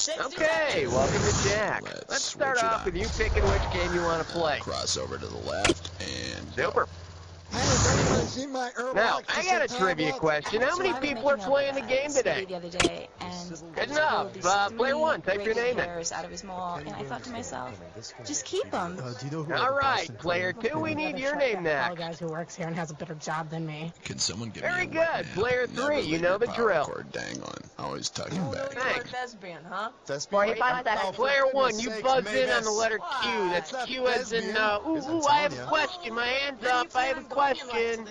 Okay, welcome to Jack. Let's start off with you picking which game you want to play. Cross over to the left and Super. Now, I got a trivia question. How many people are playing the game today? The other day, and Good enough. Player one, type your name in. out of his mall, and I thought to myself, just keep them. All right, player two, we need your name next. Guys who works here and has a better job than me. can someone give Very me a good. wet nap? Player Never three, you leave know your the power drill. cord dang on. Always tugging back. Thanks. Thespian, huh? 45 seconds. Player one, you buzz in on the letter Q. That's Q as in, I have a question. My hand's up. I have a question.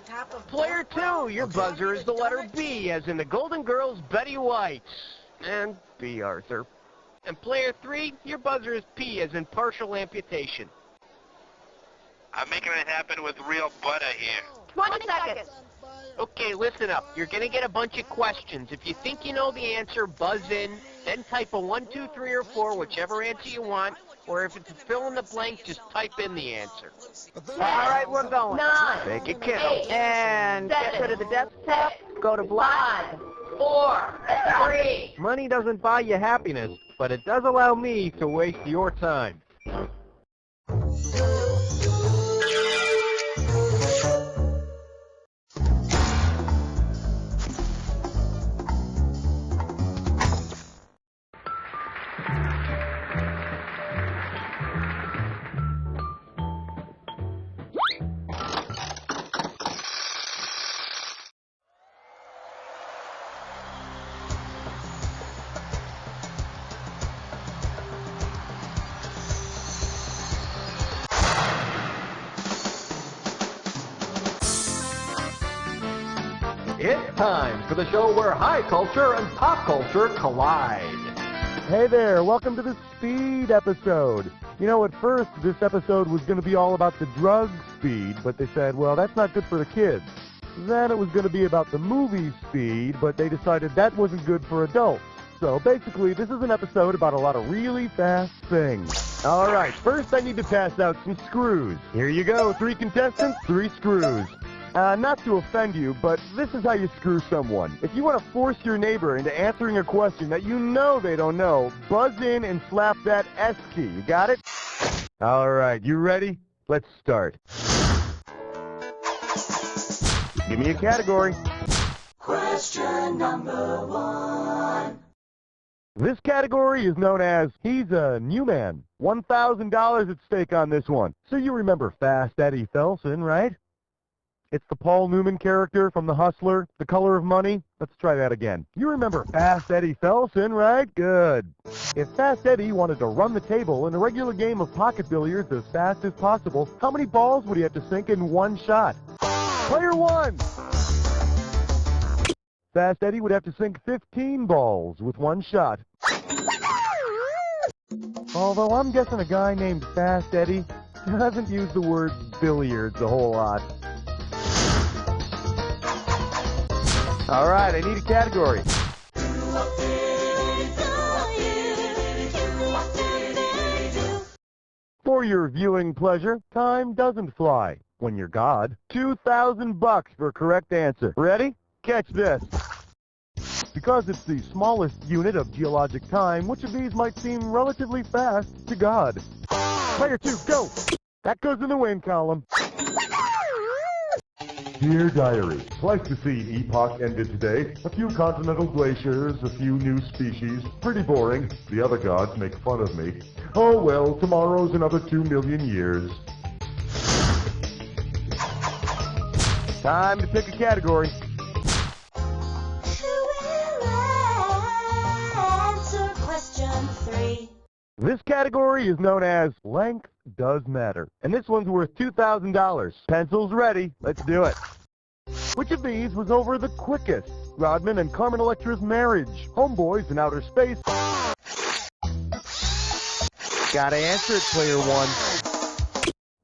Player two, your buzzer is the letter B, as in the Golden Girls' Betty White. And B, Arthur. And player three, your buzzer is P, as in partial amputation. I'm making it happen with real butter here. 20 seconds. Okay, listen up. You're going to get a bunch of questions. If you think you know the answer, buzz in, then type a 1, 2, 3, or 4, whichever answer you want. Or if it's a fill in the blank, just type in the answer. All right, we're going. 9, Make it count. and get rid of the desktop. Go to black. 5, 4, 3. Money doesn't buy you happiness, but it does allow me to waste your time. It's time for the show where high culture and pop culture collide. Hey there, welcome to the Speed episode. You know, at first, this episode was going to be all about the drug Speed, but they said, well, that's not good for the kids. Then it was going to be about the movie Speed, but they decided that wasn't good for adults. So basically, this is an episode about a lot of really fast things. All right, first I need to pass out some screws. Here you go, 3 contestants, 3 screws. Not to offend you, but this is how you screw someone. If you want to force your neighbor into answering a question that you know they don't know, buzz in and slap that S key. You got it? All right, you ready? Let's start. Give me a category. Question number 1. This category is known as He's a New Man. $1,000 at stake on this one. So you remember Fast Eddie Felson, right? It's the Paul Newman character from The Hustler, The Color of Money. Let's try that again. You remember Fast Eddie Felson, right? Good. If Fast Eddie wanted to run the table in a regular game of pocket billiards as fast as possible, how many balls would he have to sink in one shot? Player one! Fast Eddie would have to sink 15 balls with one shot. Although I'm guessing a guy named Fast Eddie doesn't use the word billiards a whole lot. All right, I need a category. For your viewing pleasure, time doesn't fly when you're God. $2,000 for a correct answer. Ready? Catch this. Because it's the smallest unit of geologic time, which of these might seem relatively fast to God? Player two, go! That goes in the win column. Dear Diary, nice to see epoch ended today. A few continental glaciers, a few new species. Pretty boring. The other gods make fun of me. Oh well, tomorrow's another 2 million years. Time to pick a category. Answer question 3. This category is known as Length Does Matter. And this one's worth $2,000. Pencils ready. Let's do it. Which of these was over the quickest? Rodman and Carmen Electra's marriage. Homeboys in outer space. Gotta answer it, player one.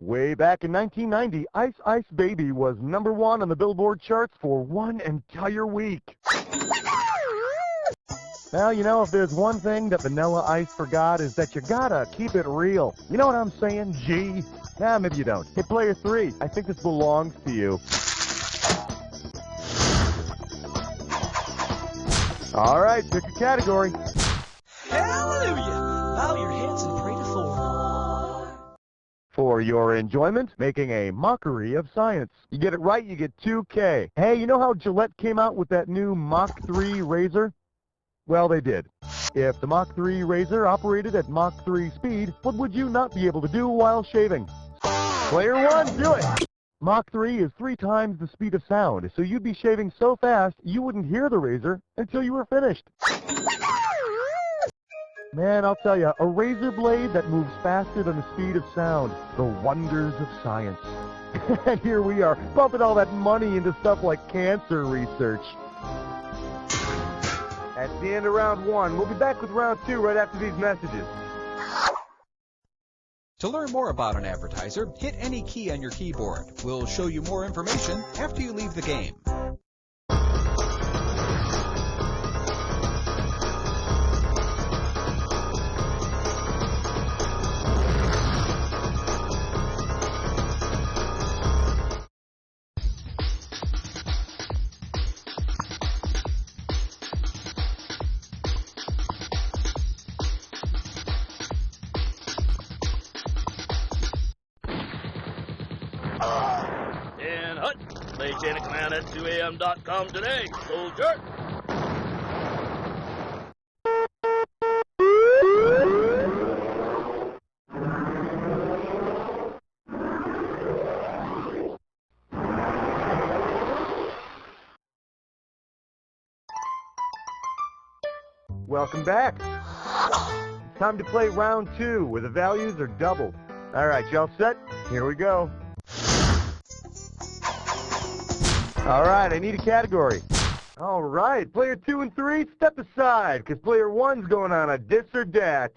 Way back in 1990, Ice Ice Baby was #1 on the Billboard charts for 1 entire week. Now, you know, if there's one thing that Vanilla Ice forgot is that you gotta keep it real. You know what I'm saying, G? Nah, maybe you don't. Hey, player 3, I think this belongs to you. All right, pick a category. Hallelujah! Bow your heads and pray to Thor. For your enjoyment, making a mockery of science. You get it right, you get 2K. Hey, you know how Gillette came out with that new Mach 3 razor? Well, they did. If the Mach 3 razor operated at Mach 3 speed, what would you not be able to do while shaving? Player 1, do it! Mach 3 is 3 times the speed of sound, so you'd be shaving so fast you wouldn't hear the razor until you were finished. Man, I'll tell you, a razor blade that moves faster than the speed of sound. The wonders of science. And here we are, pumping all that money into stuff like cancer research. That's the end of round 1. We'll be back with round 2 right after these messages. To learn more about an advertiser, hit any key on your keyboard. We'll show you more information after you leave the game. Mechanic man at 2am.com today, soldier. Welcome back. It's time to play round 2, where the values are doubled. All right, y'all set? Here we go. All right, I need a category. All right, player 2 and 3, step aside, because player 1's going on a dis or dat.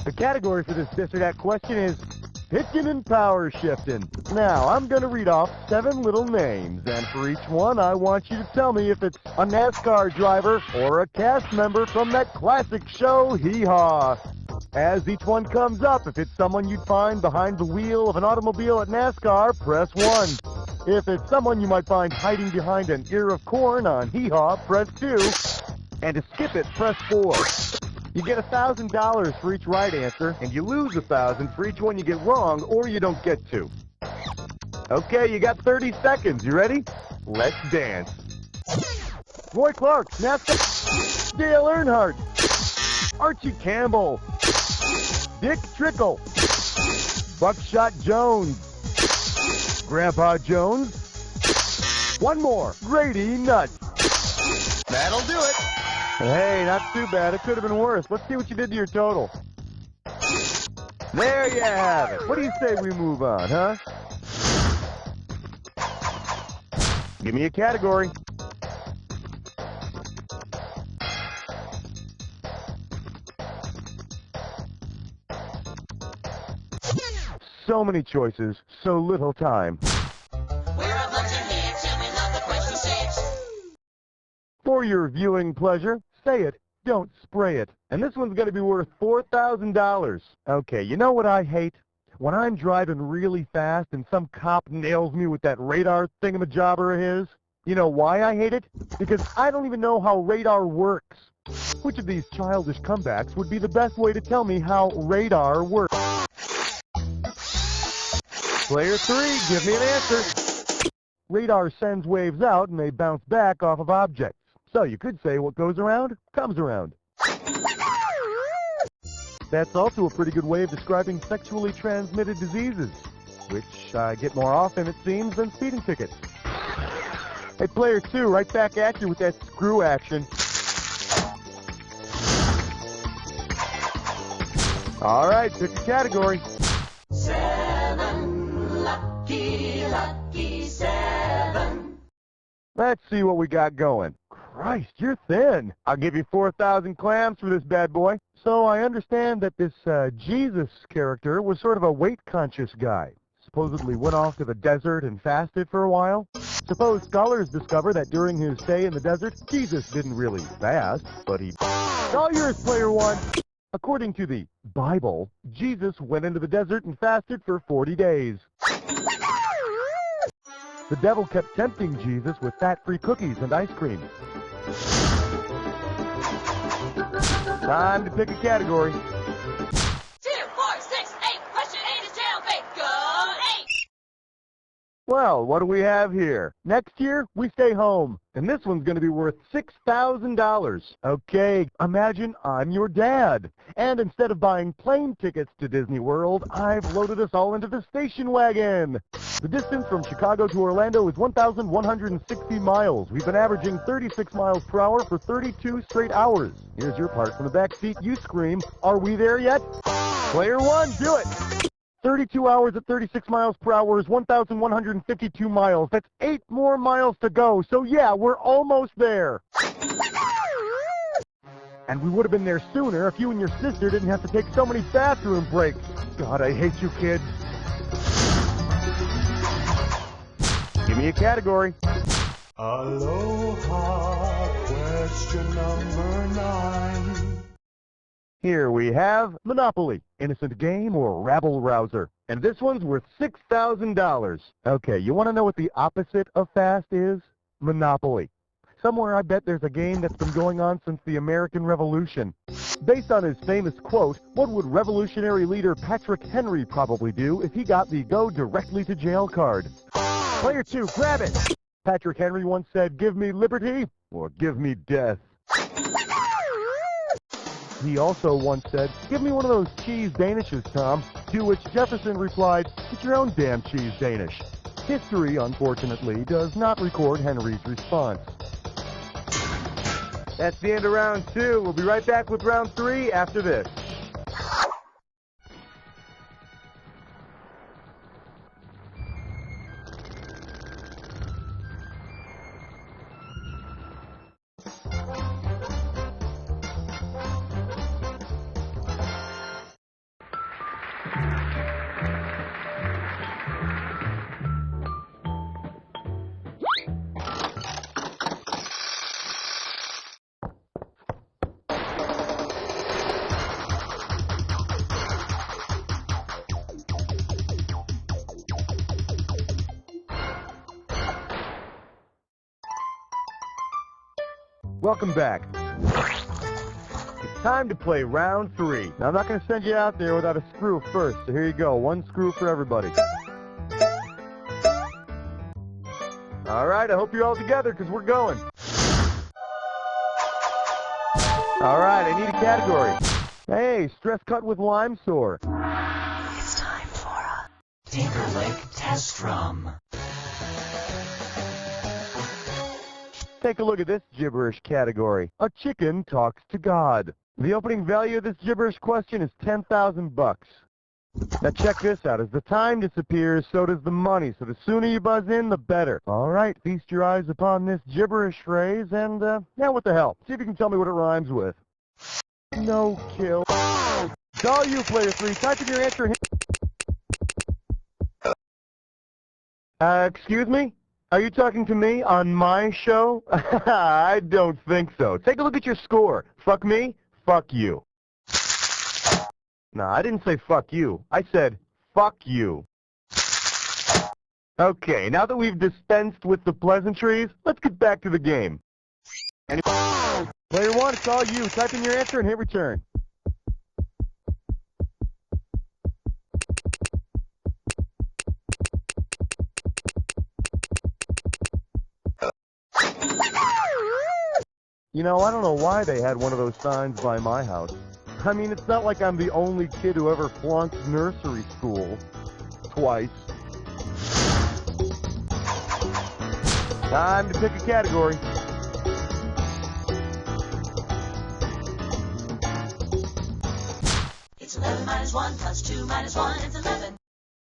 The category for this dis or dat question is pitching and power shifting. Now, I'm going to read off 7 little names, and for each one, I want you to tell me if it's a NASCAR driver or a cast member from that classic show, Hee Haw. As each one comes up, if it's someone you'd find behind the wheel of an automobile at NASCAR, press 1. If it's someone you might find hiding behind an ear of corn on Hee Haw, press 2. And to skip it, press 4. You get $1,000 for each right answer, and you lose $1,000 for each one you get wrong or you don't get to. Okay, you got 30 seconds. You ready? Let's dance. Roy Clark, NASCAR. Dale Earnhardt. Archie Campbell. Dick Trickle. Buckshot Jones. Grandpa Jones. One more. Grady Nutt. That'll do it. Hey, not too bad. It could have been worse. Let's see what you did to your total. There you have it. What do you say we move on, huh? Give me a category. So many choices, so little time. We're a bunch of hicks and we love the question 6. For your viewing pleasure, say it, don't spray it. And this one's going to be worth $4,000. Okay, you know what I hate? When I'm driving really fast and some cop nails me with that radar thingamajobber of his. You know why I hate it? Because I don't even know how radar works. Which of these childish comebacks would be the best way to tell me how radar works? Player 3, give me an answer. Radar sends waves out and they bounce back off of objects. So you could say what goes around, comes around. That's also a pretty good way of describing sexually transmitted diseases, which I get more often, it seems, than speeding tickets. Hey, player 2, right back at you with that screw action. All right, pick a category. 7, lucky, lucky 7. Let's see what we got going. Christ, you're thin. I'll give you 4,000 clams for this bad boy. So I understand that this Jesus character was sort of a weight-conscious guy. Supposedly went off to the desert and fasted for a while. Suppose scholars discover that during his stay in the desert, Jesus didn't really fast, but he... All yours, player 1. According to the Bible, Jesus went into the desert and fasted for 40 days. The devil kept tempting Jesus with fat-free cookies and ice cream. Time to pick a category. 2, 4, 6, 8. Question 8 is jailbait. Go 8. Well, what do we have here? Next year, we stay home. And this one's going to be worth $6,000. Okay, imagine I'm your dad. And instead of buying plane tickets to Disney World, I've loaded us all into the station wagon. The distance from Chicago to Orlando is 1,160 miles. We've been averaging 36 miles per hour for 32 straight hours. Here's your part from the back seat. You scream, "Are we there yet?" Player one, do it! 32 hours at 36 miles per hour is 1,152 miles. That's 8 more miles to go. So yeah, we're almost there. And we would have been there sooner if you and your sister didn't have to take so many bathroom breaks. God, I hate you kids. Give me a category. Aloha, question number 9. Here we have Monopoly, innocent game or rabble-rouser. And this one's worth $6,000. Okay, you want to know what the opposite of fast is? Monopoly. Somewhere I bet there's a game that's been going on since the American Revolution. Based on his famous quote, what would revolutionary leader Patrick Henry probably do if he got the go directly to jail card? Player 2, grab it! Patrick Henry once said, "Give me liberty or give me death." He also once said, "Give me one of those cheese Danishes, Tom." To which Jefferson replied, "Get your own damn cheese Danish." History, unfortunately, does not record Henry's response. That's the end of round 2. We'll be right back with round 3 after this. Welcome back. It's time to play round 3. Now, I'm not going to send you out there without a screw first, so here you go. 1 screw for everybody. All right, I hope you're all together because we're going. All right, I need a category. Hey, stress cut with lime sore. It's time for a Timberlake test drum. Take a look at this gibberish category. A chicken talks to God. The opening value of this gibberish question is $10,000. Now check this out. As the time disappears, so does the money. So the sooner you buzz in, the better. All right, feast your eyes upon this gibberish phrase, and now what the hell? See if you can tell me what it rhymes with. No kill. It's all you, player 3. Type in your answer and hit... excuse me? Are you talking to me on my show? I don't think so. Take a look at your score. Fuck me, fuck you. No, I didn't say fuck you. I said fuck you. Okay, now that we've dispensed with the pleasantries, let's get back to the game. Player 1, it's all you. Type in your answer and hit return. You know, I don't know why they had one of those signs by my house. I mean, it's not like I'm the only kid who ever flunked nursery school. Twice. Time to pick a category. It's 11 minus 1 plus 2 minus 1. It's 11.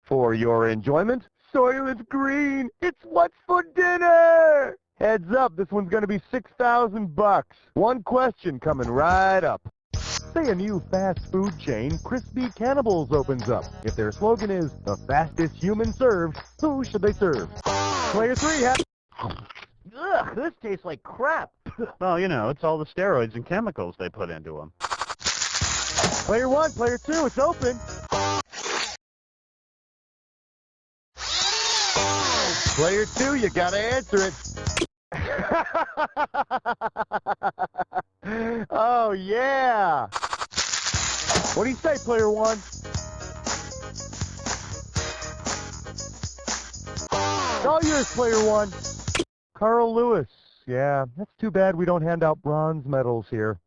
For your enjoyment, Soylent Green. It's what's for dinner. Heads up, this one's going to be $6,000. One question coming right up. Say a new fast food chain, Crispy Cannibals, opens up. If their slogan is, the fastest human served, who should they serve? Player 3, ugh, this tastes like crap. Well, you know, it's all the steroids and chemicals they put into them. Player 1, Player 2, it's open. Player 2, you gotta answer it. Oh, yeah. What do you say, Player 1? It's all yours, Player 1. Carl Lewis. Yeah, that's too bad we don't hand out bronze medals here.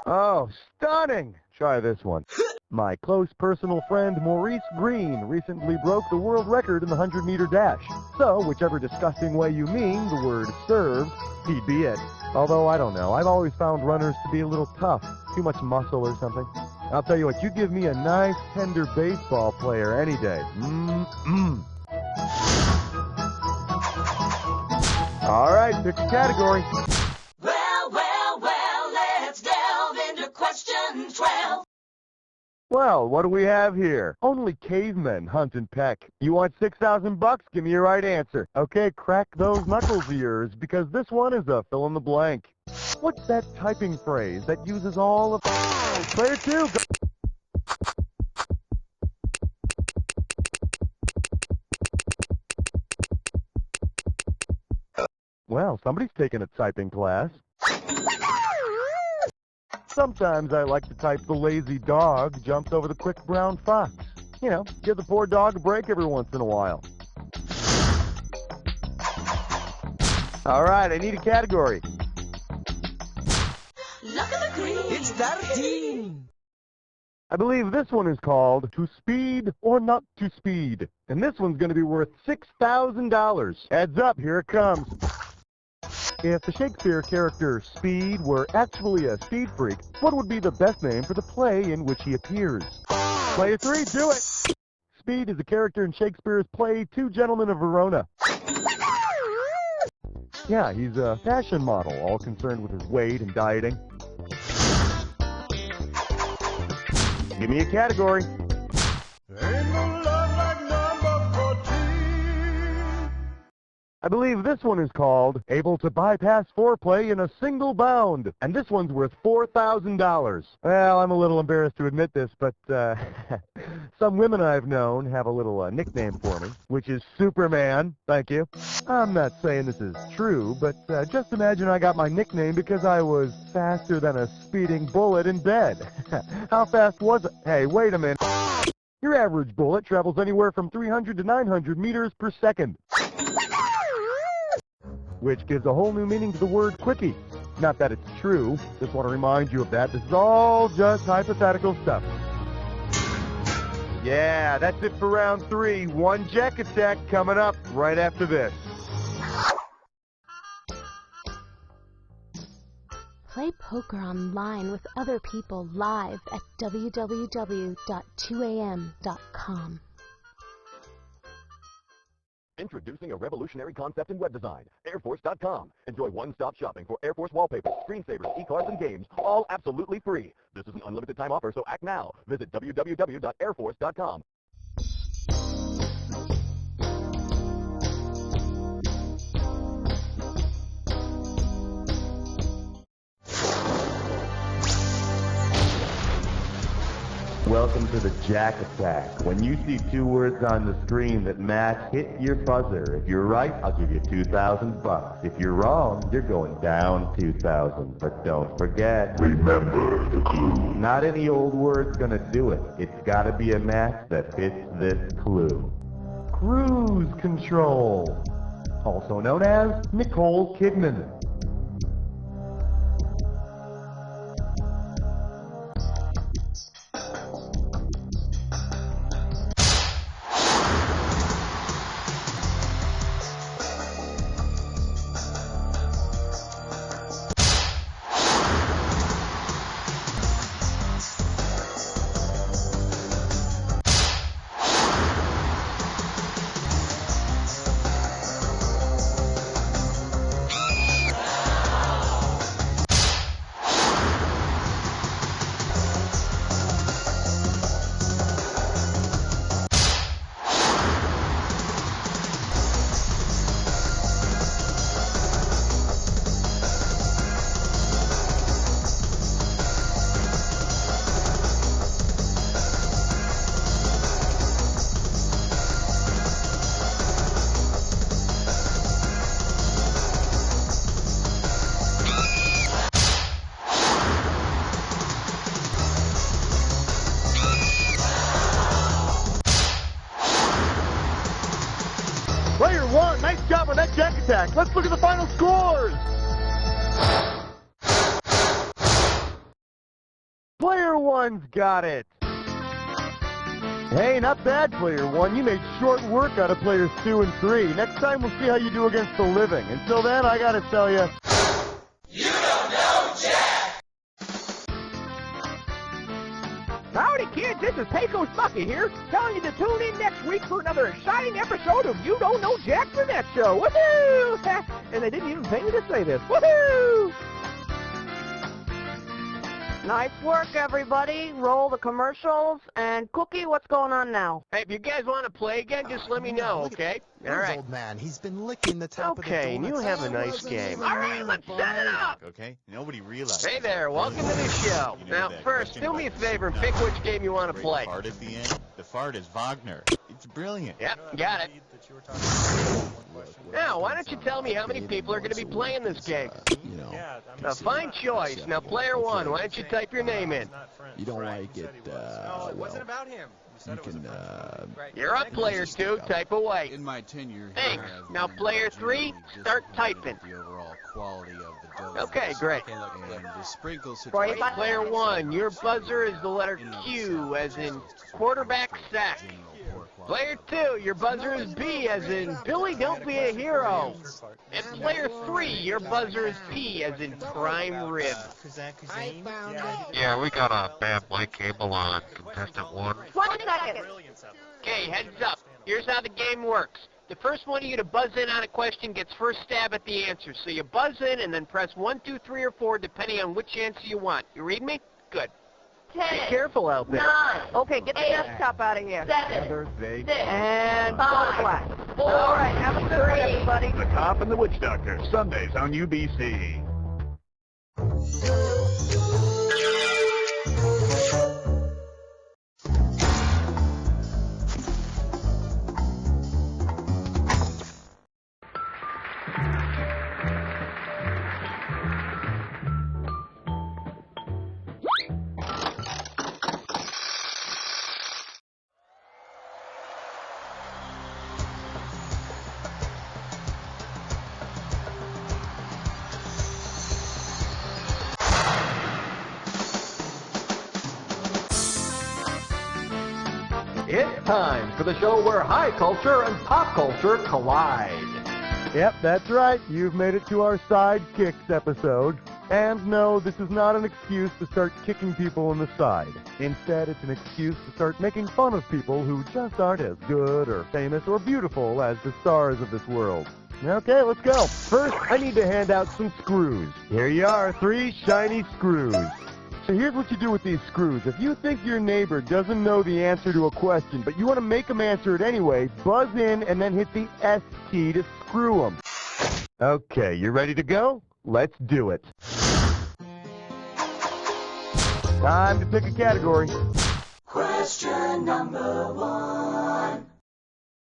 Oh, stunning! Try this one. My close personal friend Maurice Green recently broke the world record in the 100-meter dash. So, whichever disgusting way you mean the word served, he'd be it. Although, I don't know. I've always found runners to be a little tough. Too much muscle or something. I'll tell you what, you give me a nice, tender baseball player any day. All right, pick a category. Well, let's delve into question 12. Well, what do we have here? Only cavemen hunt and peck. You want $6,000? Give me your right answer. Okay, crack those knuckles of yours, because this one is a fill in the blank. What's that typing phrase that uses all of... Player 2, go... Well, somebody's taking a typing class. Sometimes I like to type the lazy dog jumps over the quick brown fox. You know, give the poor dog a break every once in a while. All right, I need a category. Look at the green. It's 13. I believe this one is called To Speed or Not to Speed. And this one's going to be worth $6,000. Heads up, here it comes. If the Shakespeare character Speed were actually a speed freak, what would be the best name for the play in which he appears? Player 3, do it! Speed is a character in Shakespeare's play Two Gentlemen of Verona. Yeah, he's a fashion model, all concerned with his weight and dieting. Give me a category. Ain't no love like number 14. I believe this one is called Able to Bypass Foreplay in a Single Bound, and this one's worth $4,000. Well, I'm a little embarrassed to admit this, but some women I've known have a little nickname for me, which is Superman. Thank you. I'm not saying this is true, but just imagine I got my nickname because I was faster than a speeding bullet in bed. How fast was it? Hey, wait a minute. Your average bullet travels anywhere from 300 to 900 meters per second. Which gives a whole new meaning to the word quickie. Not that it's true, just want to remind you of that. This is all just hypothetical stuff. Yeah, that's it for round 3. One Jack Attack coming up right after this. Play poker online with other people live at www.2am.com. Introducing a revolutionary concept in web design, airforce.com. Enjoy one-stop shopping for Air Force wallpaper, screensavers, e-cards, and games, all absolutely free. This is an unlimited time offer, so act now. Visit www.airforce.com. Welcome to the Jack Attack. When you see two words on the screen that match, hit your buzzer. If you're right, I'll give you $2,000. If you're wrong, you're going down 2,000. But don't forget, remember the clue. Not any old word's gonna do it. It's gotta be a match that fits this clue. Cruise control, also known as Nicole Kidman. 1, nice job on that jack attack. Let's look at the final scores. Player 1's got it. Hey, not bad, Player 1. You made short work out of Players 2 and 3. Next time we'll see how you do against the living. Until then, I gotta tell you... You don't know Jack! Howdy, kids. This is Pecos Bucky here, telling you to tune in next week for another exciting episode of You Don't Know Jack for netShow. Woohoo! And they didn't even pay me to say this. Woohoo! Nice work, everybody. Roll the commercials. And Cookie, what's going on now? Hey, if you guys want to play again, just let me know, okay? All right. Old man, he's been licking the top of the Okay, and you have a nice game. All right, let's set it up. Okay, nobody realized. Hey there, welcome to the show. Now, first, do me a favor and pick which game you want to play. Fart at the end. The fart is Wagner. It's brilliant. Yep, got it. Now, why don't you tell me how many people are going to be playing this game? You know. A fine choice. Now, Player 1, why don't you type your name in? You don't like it, well, wasn't about him. you can, You're up, Player 2. Type away. In my tenure, Thanks. Now, Player 3, start typing. The overall quality of the dough. Okay, great. And the sprinkles. Player 1, your buzzer is the letter Q, as in quarterback sack. Player 2, your buzzer is B, as in Billy, don't be a hero. And Player 3, your buzzer is P, as in prime rib. Yeah, we got a bad mic cable on contestant 1. 1 second. Okay, heads up. Here's how the game works. The first one of you to buzz in on a question gets first stab at the answer. So you buzz in and then press 1, 2, 3, or 4, depending on which answer you want. You read me? Good. 10. Be careful out there. 9. Okay, get the desktop out of here. 7. 6. And 5. black. 4. All right, have a good one, everybody. The Cop and the Witch Doctor, Sundays on UBC. It's time for the show where high culture and pop culture collide. Yep, that's right. You've made it to our Sidekicks episode. And no, this is not an excuse to start kicking people in the side. Instead, it's an excuse to start making fun of people who just aren't as good or famous or beautiful as the stars of this world. Okay, let's go. First, I need to hand out some screws. Here you are, 3 shiny screws. So here's what you do with these screws. If you think your neighbor doesn't know the answer to a question, but you want to make them answer it anyway, buzz in and then hit the S key to screw them. Okay, you ready to go? Let's do it. Time to pick a category. Question number 1.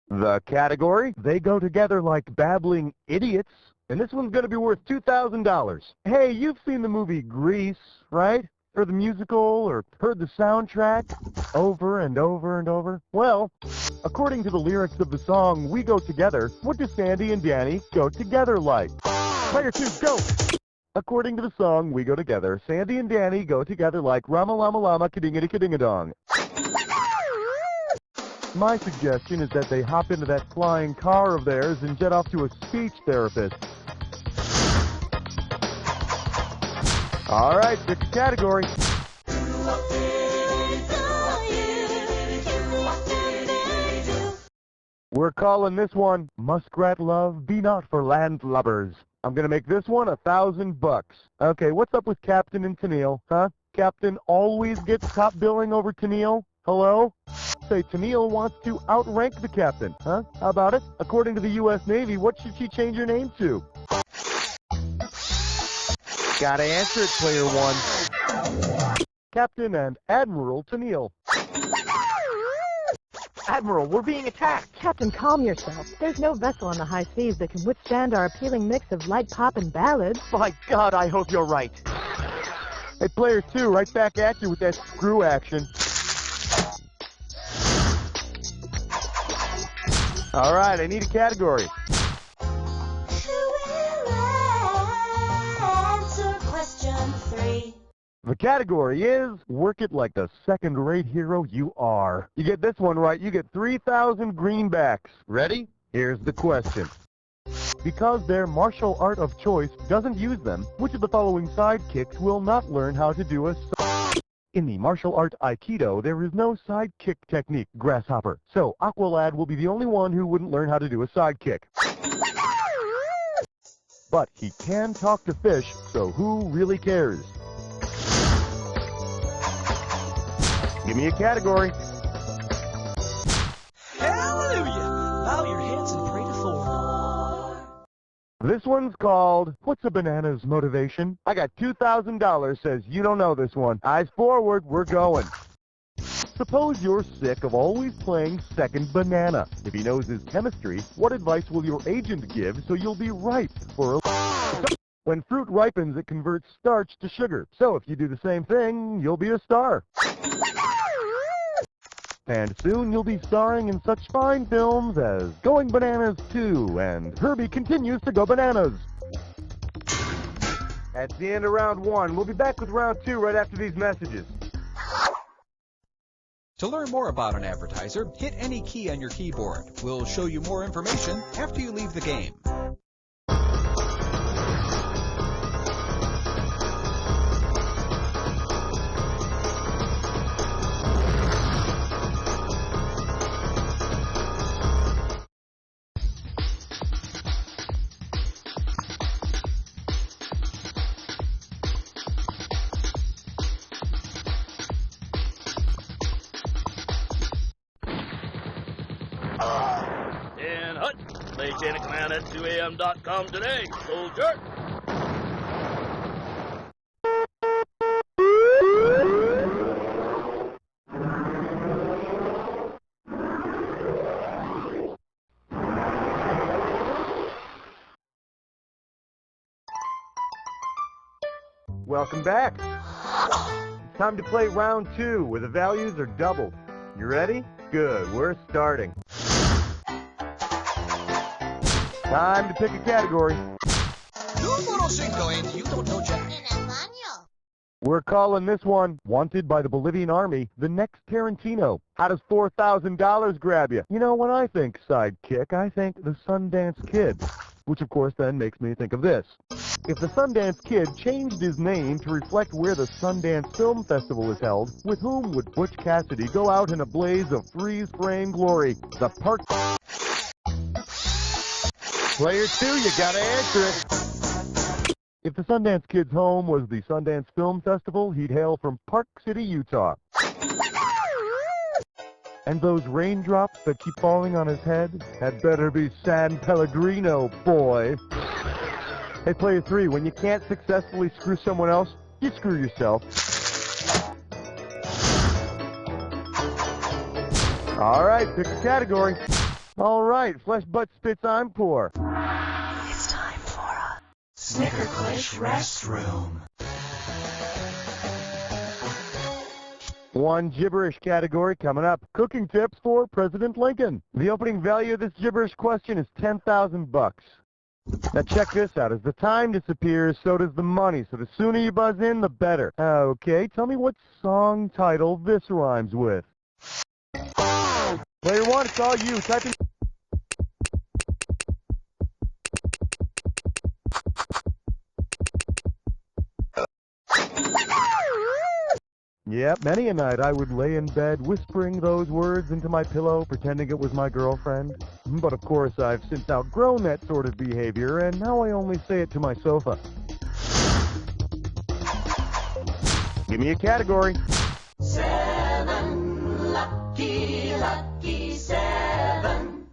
The category? They go together like babbling idiots. And this one's going to be worth $2,000. Hey, you've seen the movie Grease, right? Or the musical, or heard the soundtrack over and over and over? Well, according to the lyrics of the song We Go Together, what do Sandy and Danny go together like? Player 2, go! According to the song We Go Together, Sandy and Danny go together like Rama Lama Lama Kadingity Kadingadong. My suggestion is that they hop into that flying car of theirs and jet off to a speech therapist. All right, pick a category. We're calling this one Muskrat Love Be Not for Landlubbers. I'm going to make this one $1,000. Okay, what's up with Captain and Tennille, huh? Captain always gets top billing over Tennille? Hello? Say Tennille wants to outrank the captain, huh? How about it? According to the U.S. Navy, what should she change her name to? Gotta answer it, Player 1. Captain and Admiral Tennille. Admiral, we're being attacked. Captain, calm yourself. There's no vessel on the high seas that can withstand our appealing mix of light pop and ballads. My God, I hope you're right. Hey, Player 2, right back at you with that screw action. All right, I need a category. Answer question 3. The category is Work It Like the Second-Rate Hero You Are. You get this one right, you get 3,000 greenbacks. Ready? Here's the question. Because their martial art of choice doesn't use them, which of the following sidekicks will not learn how to do a In the martial art Aikido, there is no sidekick technique, Grasshopper. So, Aqualad will be the only one who wouldn't learn how to do a sidekick. But he can talk to fish, so who really cares? Give me a category. Hallelujah! Bow your heads and pray to 4. This one's called, What's a Banana's Motivation? I got $2,000, says you don't know this one. Eyes forward, we're going. Suppose you're sick of always playing second banana. If he knows his chemistry, what advice will your agent give so you'll be ripe for a... When fruit ripens, it converts starch to sugar. So if you do the same thing, you'll be a star. And soon you'll be starring in such fine films as Going Bananas 2 and Herbie Continues to Go Bananas. That's the end of round 1. We'll be back with round 2 right after these messages. To learn more about an advertiser, hit any key on your keyboard. We'll show you more information after you leave the game. Satanic Man at 2am.com today, soldier. Welcome back. It's time to play round 2, where the values are doubled. You ready? Good, we're starting. Time to pick a category. We're calling this one, Wanted by the Bolivian Army, the next Tarantino. How does $4,000 grab you? You know, when I think sidekick, I think the Sundance Kid. Which of course then makes me think of this. If the Sundance Kid changed his name to reflect where the Sundance Film Festival is held, with whom would Butch Cassidy go out in a blaze of freeze-frame glory? The Park... Player 2, you gotta answer it. If the Sundance Kid's home was the Sundance Film Festival, he'd hail from Park City, Utah. And those raindrops that keep falling on his head had better be San Pellegrino, boy. Hey, Player 3, when you can't successfully screw someone else, you screw yourself. All right, pick a category. All right, flesh, butt, spits, I'm poor. It's time for a Snickerclish restroom. One gibberish category coming up. Cooking tips for President Lincoln. The opening value of this gibberish question is $10,000. Now check this out. As the time disappears, so does the money. So the sooner you buzz in, the better. Okay, tell me what song title this rhymes with. Player 1, it's all you. Type in... Yep, many a night I would lay in bed whispering those words into my pillow, pretending it was my girlfriend. But of course, I've since outgrown that sort of behavior, and now I only say it to my sofa. Give me a category. 7, lucky 7.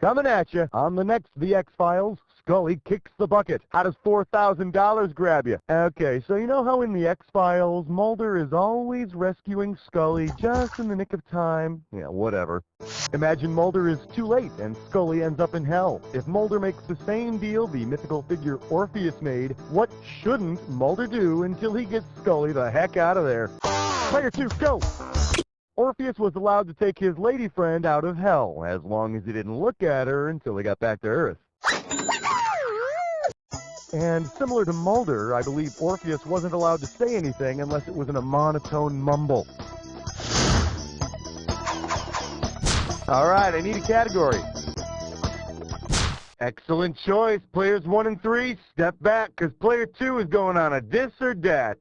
Coming at you. On the next The X-Files, Scully kicks the bucket. How does $4,000 grab you? Okay, so you know how in The X-Files, Mulder is always rescuing Scully just in the nick of time? Yeah, whatever. Imagine Mulder is too late and Scully ends up in hell. If Mulder makes the same deal the mythical figure Orpheus made, what shouldn't Mulder do until he gets Scully the heck out of there? Player 2, go! Orpheus was allowed to take his lady friend out of hell, as long as he didn't look at her until he got back to Earth. And similar to Mulder, I believe Orpheus wasn't allowed to say anything unless it was in a monotone mumble. Alright, I need a category. Excellent choice. Players 1 and 3, step back, because player 2 is going on a dis or dat.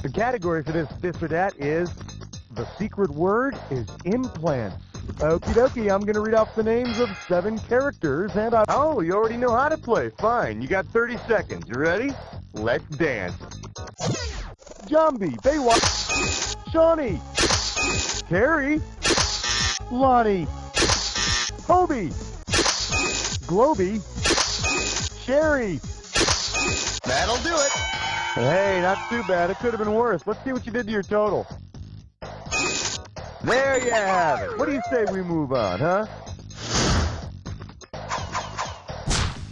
The category for this or that is, the secret word is implants. Okie dokie, I'm going to read off the names of 7 characters, and oh, you already know how to play. Fine, you got 30 seconds. You ready? Let's dance. Zombie, Baywatch, Shawnee, Terry, Lonnie, Hobie, Globy, Sherry. That'll do it. Hey, not too bad. It could have been worse. Let's see what you did to your total. There you have it. What do you say we move on, huh?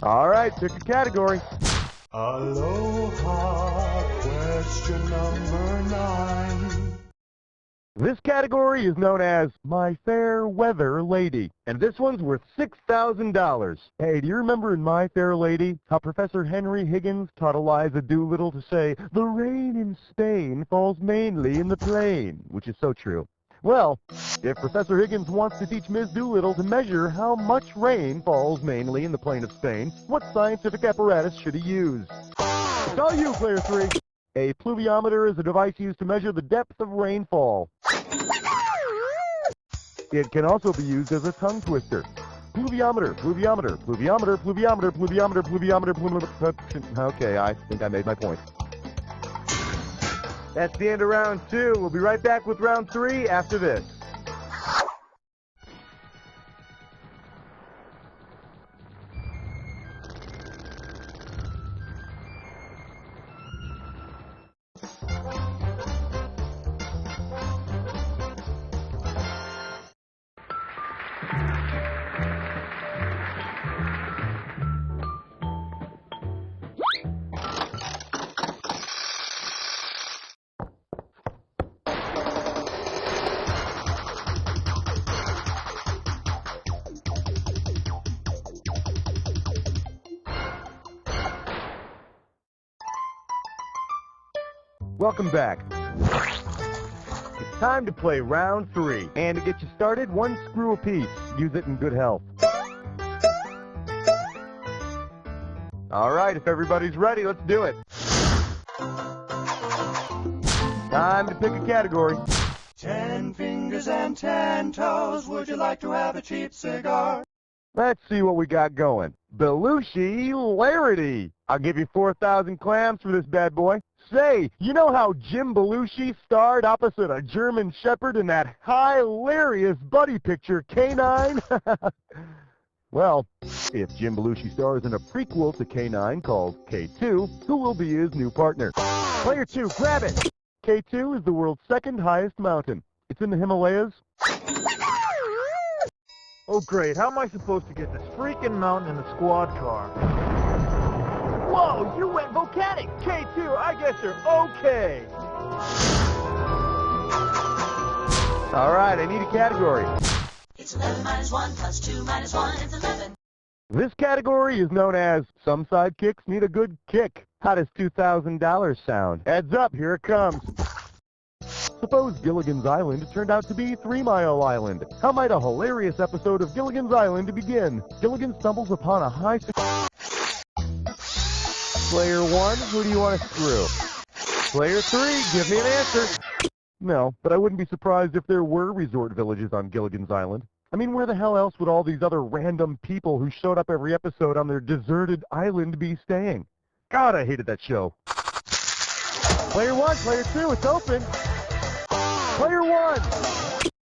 All right, pick a category. Aloha, question number 9. This category is known as My Fair Weather Lady, and this one's worth $6,000. Hey, do you remember in My Fair Lady how Professor Henry Higgins taught Eliza Doolittle to say, "The rain in Spain falls mainly in the plain," which is so true. Well, if Professor Higgins wants to teach Ms. Doolittle to measure how much rain falls mainly in the plain of Spain, what scientific apparatus should he use? It's all you, player 3. A pluviometer is a device used to measure the depth of rainfall. It can also be used as a tongue twister. Pluviometer, pluviometer, pluviometer, pluviometer, pluviometer, pluviometer, pluviometer. Okay, I think I made my point. That's the end of round 2. We'll be right back with round 3 after this. Welcome back. It's time to play round 3. And to get you started, 1 screw apiece. Use it in good health. Alright, if everybody's ready, let's do it. Time to pick a category. 10 fingers and 10 toes, would you like to have a cheap cigar? Let's see what we got going. Belushi Larity. I'll give you 4,000 clams for this bad boy. Say, you know how Jim Belushi starred opposite a German Shepherd in that hilarious buddy picture, K9? Well, if Jim Belushi stars in a prequel to K9 called K2, who will be his new partner? Player 2, grab it! K2 is the world's 2nd highest mountain. It's in the Himalayas. Oh great, how am I supposed to get this freaking mountain in the squad car? Whoa, you went volcanic! K2, I guess you're okay! Alright, I need a category. It's 11 minus 1 plus 2 minus 1, it's 11. This category is known as Some Sidekicks Need a Good Kick. How does $2,000 sound? Heads up, here it comes. Suppose Gilligan's Island turned out to be 3 Mile Island. How might a hilarious episode of Gilligan's Island begin? Gilligan stumbles upon a high... Player 1, who do you want to screw? Player 3, give me an answer. No, but I wouldn't be surprised if there were resort villages on Gilligan's Island. I mean, where the hell else would all these other random people who showed up every episode on their deserted island be staying? God, I hated that show. Player 1, Player 2, it's open. Player 1!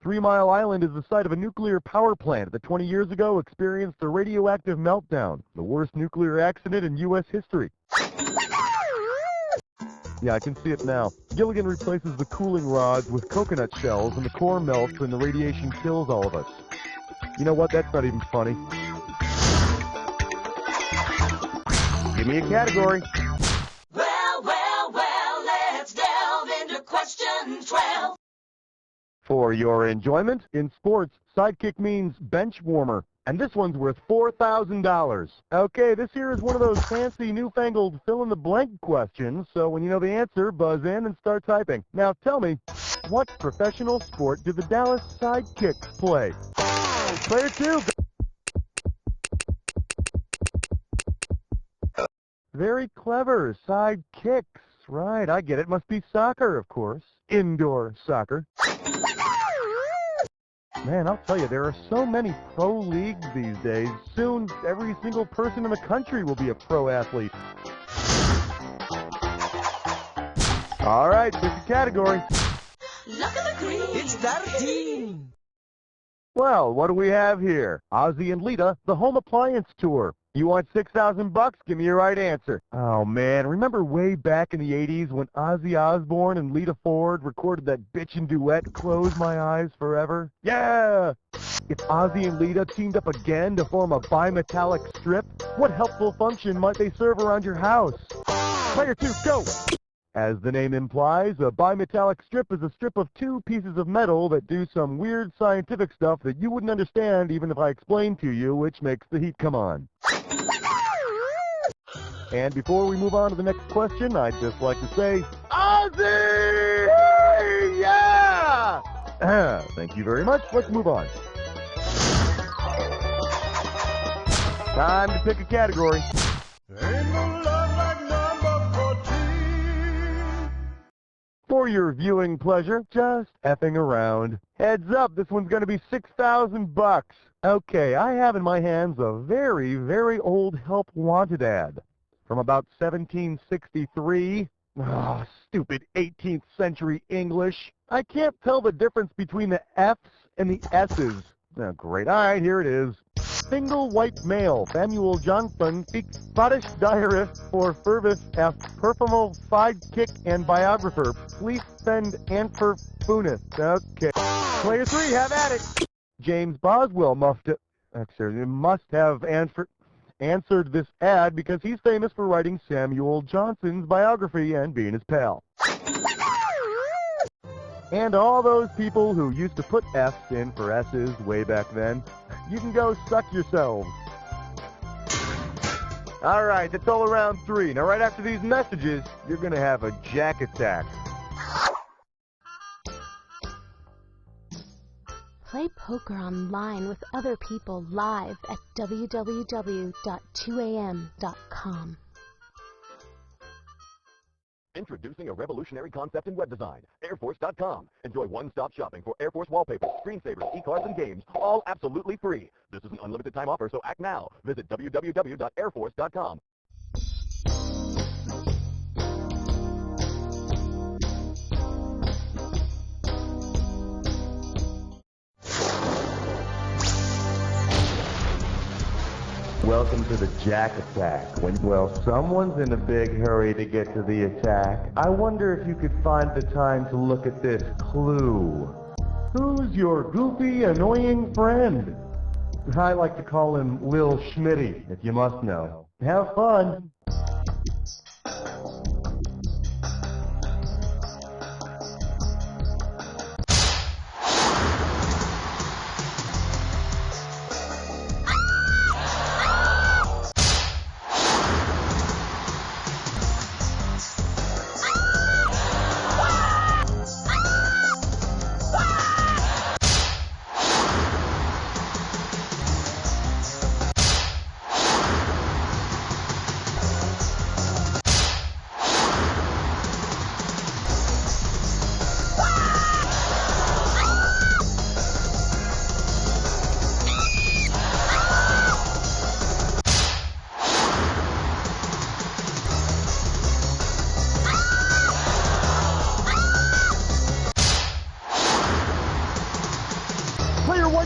3 Mile Island is the site of a nuclear power plant that 20 years ago experienced a radioactive meltdown, the worst nuclear accident in U.S. history. Yeah, I can see it now. Gilligan replaces the cooling rods with coconut shells, and the core melts and the radiation kills all of us. You know what? That's not even funny. Give me a category. Well, well, For your enjoyment, in sports, sidekick means bench warmer, and this one's worth $4,000. Okay, this here is one of those fancy newfangled fill-in-the-blank questions, so when you know the answer, buzz in and start typing. Now tell me, what professional sport do the Dallas Sidekicks play? Player 2. Very clever. Sidekicks. Right, I get it. Must be soccer, of course. Indoor soccer. Man, I'll tell you, there are so many pro leagues these days. Soon, every single person in the country will be a pro athlete. All right, pick a category. Look at the green. It's 13. Well, what do we have here? Ozzy and Lita, the Home Appliance Tour. You want $6,000? Give me your right answer. Oh, man. Remember way back in the 80s when Ozzy Osbourne and Lita Ford recorded that bitchin' duet, Close My Eyes Forever? Yeah! If Ozzy and Lita teamed up again to form a bimetallic strip, what helpful function might they serve around your house? Player 2, go! As the name implies, a bimetallic strip is a strip of two pieces of metal that do some weird scientific stuff that you wouldn't understand even if I explained to you, which makes the heat come on. And before we move on to the next question, I'd just like to say, Ozzy! Hey, yeah! Thank you very much. Let's move on. Time to pick a category. Ain't no love like number 14. For your viewing pleasure, just effing around. Heads up, this one's going to be $6,000. Okay, I have in my hands a very, very old Help Wanted ad from about 1763. Oh, stupid 18th century English. I can't tell the difference between the F's and the S's. Oh, great. All right, here it is. Single white male, Samuel Johnson, speaks Scottish diarist for Fervis F. Perfumal sidekick and biographer. Please send Anfer Funis. Okay. Player 3, have at it. James Boswell must have answered this ad because he's famous for writing Samuel Johnson's biography and being his pal. And all those people who used to put F's in for S's way back then, you can go suck yourselves. All right, that's all around 3. Now, right after these messages, you're going to have a jack attack. Play poker online with other people live at www.2am.com. Introducing a revolutionary concept in web design, airforce.com. Enjoy one-stop shopping for Air Force wallpaper, screensavers, e-cards, and games, all absolutely free. This is an unlimited time offer, so act now. Visit www.airforce.com. Welcome to the Jack Attack. Well, someone's in a big hurry to get to the attack. I wonder if you could find the time to look at this clue. Who's your goofy, annoying friend? I like to call him Lil Schmitty, if you must know. Have fun.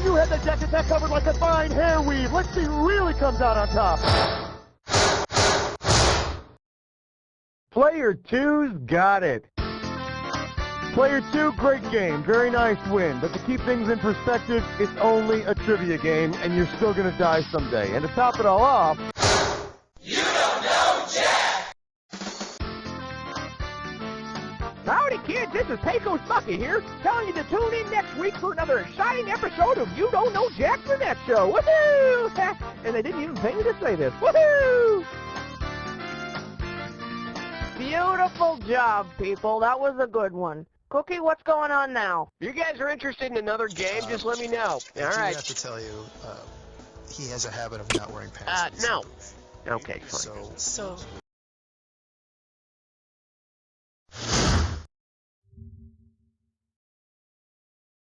You had the Jack Attack covered like a fine hair weave. Let's see who really comes out on top. Player 2's got it. Player 2, great game. Very nice win. But to keep things in perspective, it's only a trivia game, and you're still going to die someday. And to top it all off... You don't know Jack! Howdy, kids, this is Pecos Bucky here, telling you to tune in next week for another exciting episode of You Don't Know Jack the netShow. Woohoo! And they didn't even pay me to say this. Woohoo! Beautiful job, people. That was a good one. Cookie, what's going on now? If you guys are interested in another game, just let me know. All right. I have to tell you, he has a habit of not wearing pants. No. Okay, fine. So